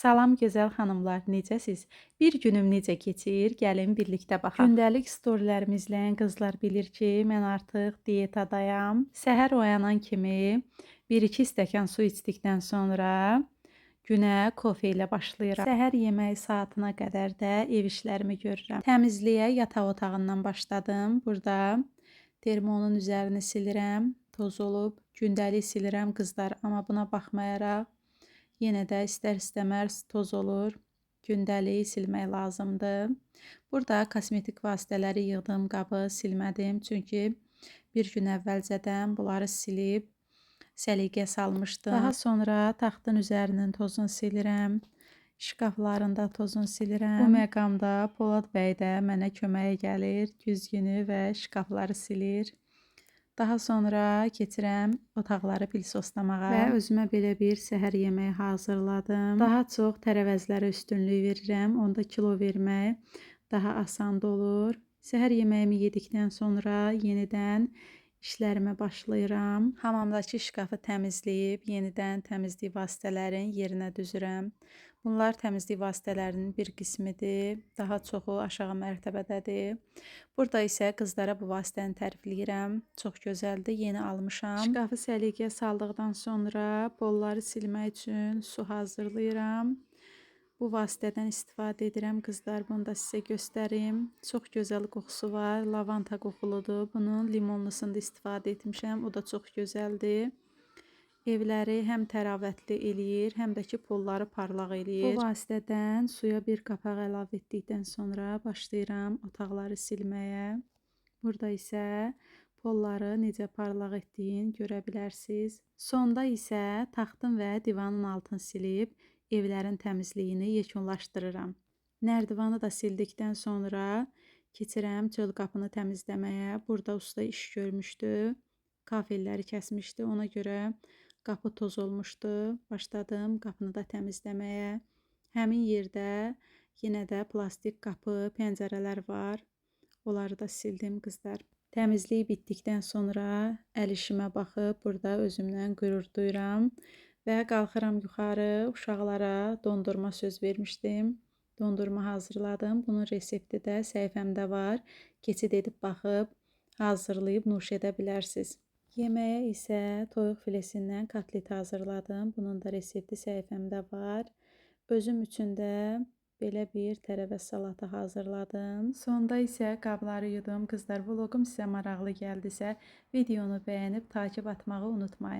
Salam gözəl xanımlar, necəsiz? Bir günüm necə keçir? Gəlin birlikdə baxaq. Gündəlik storylərimi izləyən qızlar bilir ki, mən artıq diyetadayam. Səhər oyanan kimi 1-2 stəkan su içdikdən sonra günə kofe ilə başlayıram. Səhər yeməyi saatına qədər də ev işlərimi görürəm. Təmizliyə yataq otağından başladım. Burada termonun üzərini silirəm, toz olub. Gündəlik silirəm qızlar, amma buna baxmayaraq yenə də istər-istəməz toz olur. Gündəlik silmək lazımdır. Burada kosmetik vasitələri yığdım, qabı silmədim. Çünki bir gün əvvəlcədən bunları silib səliqə salmışdım. Daha sonra taxtın üzərinin tozunu silirəm. Şkaflarında tozunu silirəm. Bu məqamda Polad bəy də mənə köməyə gəlir. Güzgünü və şkafları silir. Daha sonra keçirəm otaqları pilsoslamağa və özümə belə bir səhər yeməyi hazırladım. Daha çox tərəvəzlərə üstünlük verirəm. Onda kilo vermək daha asan olur. Səhər yeməyimi yedikdən sonra yenidən işlərimə başlayıram. Hamamdakı şkafı təmizləyib yenidən təmizlik vasitələrini yerinə düzürəm. Bunlar təmizlik vasitələrinin bir qismidir. Daha çoxu aşağı mərtəbədədir. Burada isə qızlara bu vasitəni tərifləyirəm. Çox gözəldir. Yeni almışam. Şkafı səliqəyə saldıqdan sonra bolları silmək üçün su hazırlayıram. Bu vasitədən istifadə edirəm qızlar. Bunu da sizə göstərim. Çox gözəl qoxusu var. Lavanta qoxuludur. Bunun limonlusunu da istifadə etmişəm. O da çox gözəldir. Evləri həm təravətli eləyir, həm də ki polları parlaq eləyir. Bu vasitədən suya bir qapaq əlavə etdikdən sonra başlayıram otaqları silməyə. Burada isə polları necə parlaq etdiyini görə bilərsiniz. Sonda isə taxtın və divanın altını silib evlərin təmizliyini yekunlaşdırıram. Nərdivanı da sildikdən sonra keçirəm çöl qapını təmizləməyə. Burada usta iş görmüşdü. Kafelləri kəsmişdi. Ona görə qapı toz olmuşdu. Başladım qapını da təmizləməyə. Həmin yerdə yenə də plastik qapı, pəncərələr var. Onları da sildim qızlar. Təmizlik bitdikdən sonra əl işimə baxıb burada özümdən qürur duyuram. Və qalxıram yuxarı. Uşaqlara dondurma söz vermişdim. Dondurma hazırladım. Bunun resepti də səhifəmdə var. Keçid edib baxıb hazırlayıb nuş edə bilərsiniz. Yeməyə isə toyuq filesindən kotlet hazırladım. Bunun da resepti səhifəmdə var. Özüm üçün də belə bir tərəvəz salatı hazırladım. Sonda isə qabları yudum. Qızlar, vloqum sizə maraqlı gəldisə, videonu bəyənib takib atmağı unutmayın.